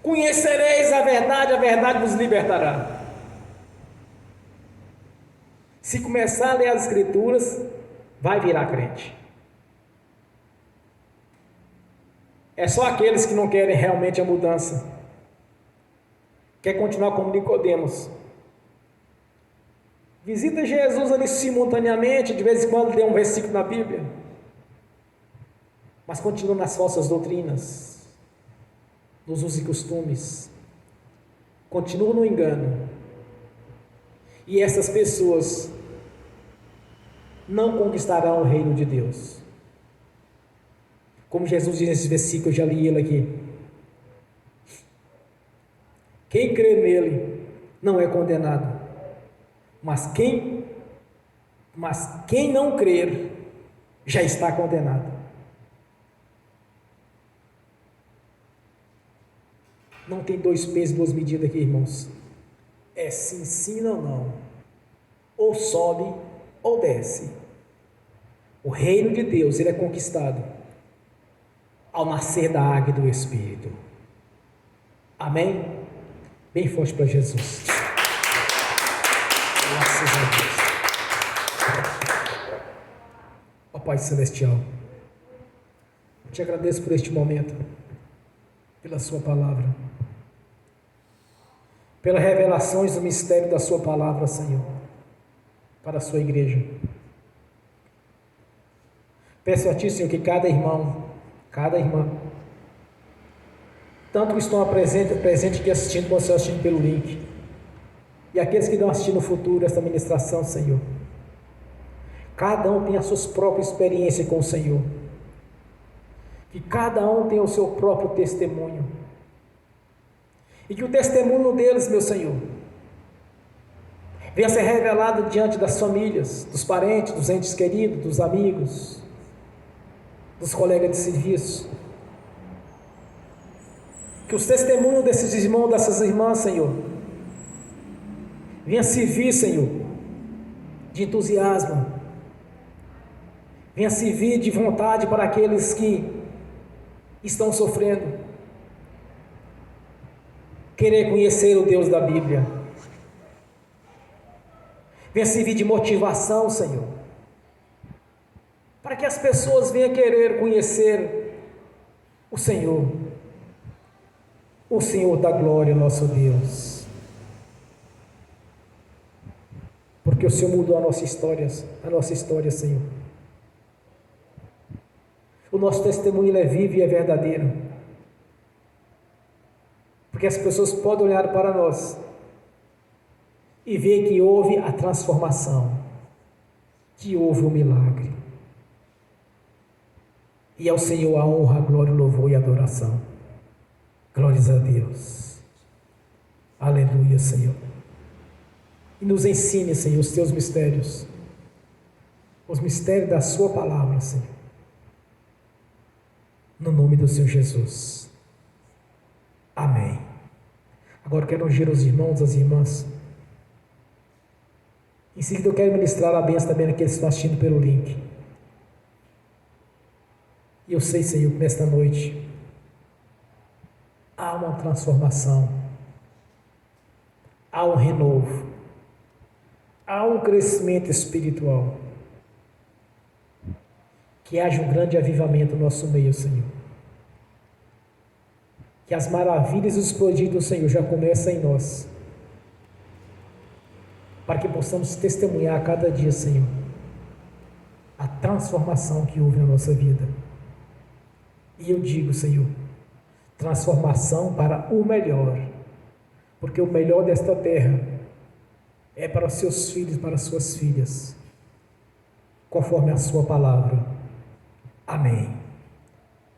Conhecereis a verdade vos libertará. Se começar a ler as Escrituras, vai virar crente. É só aqueles que não querem realmente a mudança, quer continuar como Nicodemos. Visita Jesus ali simultaneamente, de vez em quando lê um versículo na Bíblia, mas continua nas falsas doutrinas, nos usos e costumes, continua no engano. E essas pessoas não conquistarão o reino de Deus. Como Jesus diz nesse versículo, eu já li ele aqui: quem crê nele não é condenado, mas quem não crer já está condenado. Não tem 2 pesos, 2 medidas aqui, irmãos. É sim, sim ou não. Ou sobe ou desce. O reino de Deus, ele é conquistado ao nascer da águia do Espírito. Amém? Bem forte para Jesus. Graças a Deus. Ó Pai Celestial, eu te agradeço por este momento, pela sua palavra, pelas revelações do mistério da sua palavra, Senhor, para a sua igreja. Peço a Ti, Senhor, que cada irmão, cada irmã, tanto que estão presente aqui assistindo, como estão assistindo pelo link, e aqueles que estão assistindo no futuro esta ministração, Senhor, cada um tem as suas próprias experiências com o Senhor, que cada um tem o seu próprio testemunho, e que o testemunho deles, meu Senhor, venha ser revelado diante das famílias, dos parentes, dos entes queridos, dos amigos, dos colegas de serviço. Que os testemunhos desses irmãos, dessas irmãs, Senhor, venha servir, Senhor, de entusiasmo, venha servir de vontade para aqueles que estão sofrendo, querer conhecer o Deus da Bíblia. Venha servir de motivação, Senhor, para que as pessoas venham querer conhecer o Senhor da glória, nosso Deus, porque o Senhor mudou a nossa história, Senhor. O nosso testemunho é vivo e é verdadeiro, porque as pessoas podem olhar para nós e ver que houve a transformação, que houve o milagre, e ao Senhor a honra, a glória, o louvor e a adoração. Glórias a Deus. Aleluia, Senhor. E nos ensine, Senhor, os teus mistérios, os mistérios da sua palavra, Senhor. No nome do Senhor Jesus. Agora eu quero ungir os irmãos, as irmãs. Em seguida eu quero ministrar a bênção também naqueles que estão assistindo pelo link. E eu sei, Senhor, que nesta noite há uma transformação, há um renovo, há um crescimento espiritual. Que haja um grande avivamento no nosso meio, Senhor. Que as maravilhas e os prodígios do Senhor já comecem em nós. Para que possamos testemunhar a cada dia, Senhor, a transformação que houve na nossa vida. E eu digo, Senhor, transformação para o melhor. Porque o melhor desta terra é para os seus filhos, para as suas filhas. Conforme a sua palavra. Amém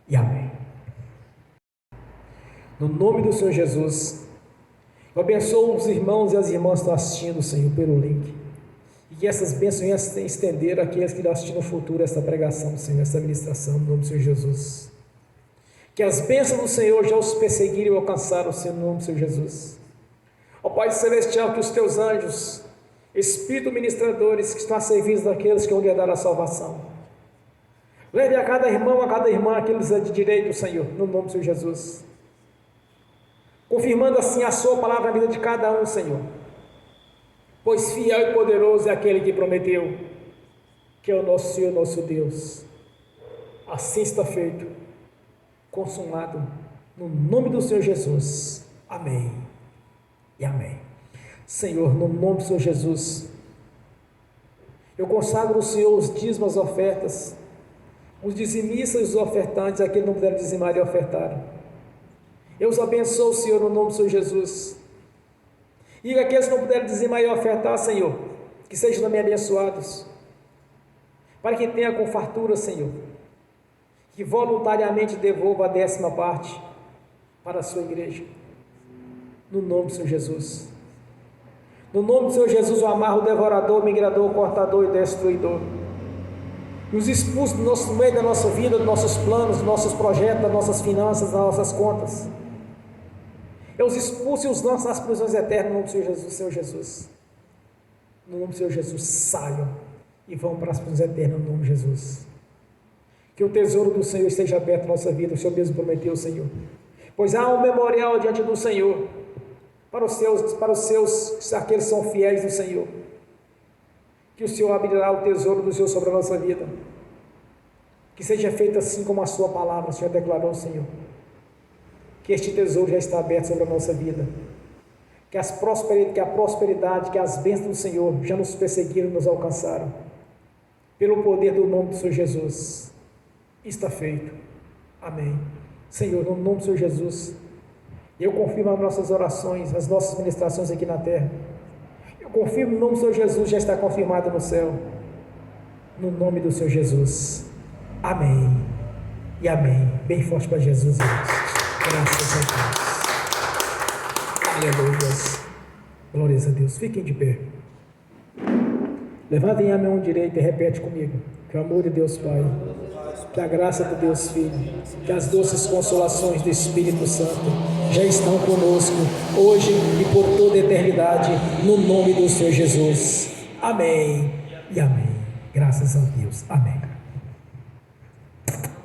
e amém. No nome do Senhor Jesus, eu abençoo os irmãos e as irmãs que estão assistindo, Senhor, pelo link. E que essas bênçãos venham se estender àqueles que irão assistir no futuro esta pregação, Senhor, esta ministração, no nome do Senhor Jesus. Que as bênçãos do Senhor já os perseguirem e alcançaram, Senhor, no nome do Senhor Jesus. Ó Pai Celestial, que os teus anjos, Espírito ministradores, que estão a serviço daqueles que vão lhe dar a salvação, leve a cada irmão, a cada irmã, aqueles de direito, Senhor, no nome do Senhor Jesus. Confirmando assim a sua palavra na vida de cada um, Senhor. Pois fiel e poderoso é aquele que prometeu, que é o nosso Senhor, nosso Deus. Assim está feito, consumado, no nome do Senhor Jesus. Amém e amém. Senhor, no nome do Senhor Jesus, eu consagro ao Senhor os dízimos, as ofertas, os dizimistas e os ofertantes, aqueles que não puderam dizimar e ofertar. Eu os abençoo, Senhor, no nome do Senhor Jesus. E aqueles que não puderam dizimar e ofertar, Senhor, que sejam também abençoados, para que tenha com fartura, Senhor, que voluntariamente devolva a 10ª parte para a sua igreja, no nome do Senhor Jesus. No nome do Senhor Jesus, eu amarro o devorador, migrador, cortador e destruidor, e os expulso do nosso meio da nossa vida, dos nossos planos, dos nossos projetos, das nossas finanças, das nossas contas. Eu os expulso e os lanço nas prisões eternas, no nome do Senhor Jesus, Senhor Jesus. No nome do Senhor Jesus, saiam e vão para as prisões eternas, no nome de Jesus. Que o tesouro do Senhor esteja aberto na nossa vida, o Senhor mesmo prometeu, Senhor. Pois há um memorial diante do Senhor, para os seus, aqueles que são fiéis do Senhor. Que o Senhor abrirá o tesouro do Senhor sobre a nossa vida. Que seja feito assim como a sua palavra, o Senhor declarou, Senhor. Que este tesouro já está aberto sobre a nossa vida. Que a prosperidade, que as bênçãos do Senhor já nos perseguiram e nos alcançaram. Pelo poder do nome do Senhor Jesus. Está feito. Amém. Senhor, no nome do Senhor Jesus, eu confirmo as nossas orações, as nossas ministrações aqui na terra. Eu confirmo no nome do Senhor Jesus, já está confirmado no céu. No nome do Senhor Jesus. Amém e amém. Bem forte para Jesus, irmãos. Graças a Deus. Aleluia. Glórias a Deus. Fiquem de pé. Levantem a mão direita e repete comigo. Que o amor de Deus Pai, que a graça do Deus Filho, que as doces consolações do Espírito Santo já estão conosco, hoje e por toda a eternidade, no nome do Senhor Jesus. Amém e amém. Graças a Deus. Amém.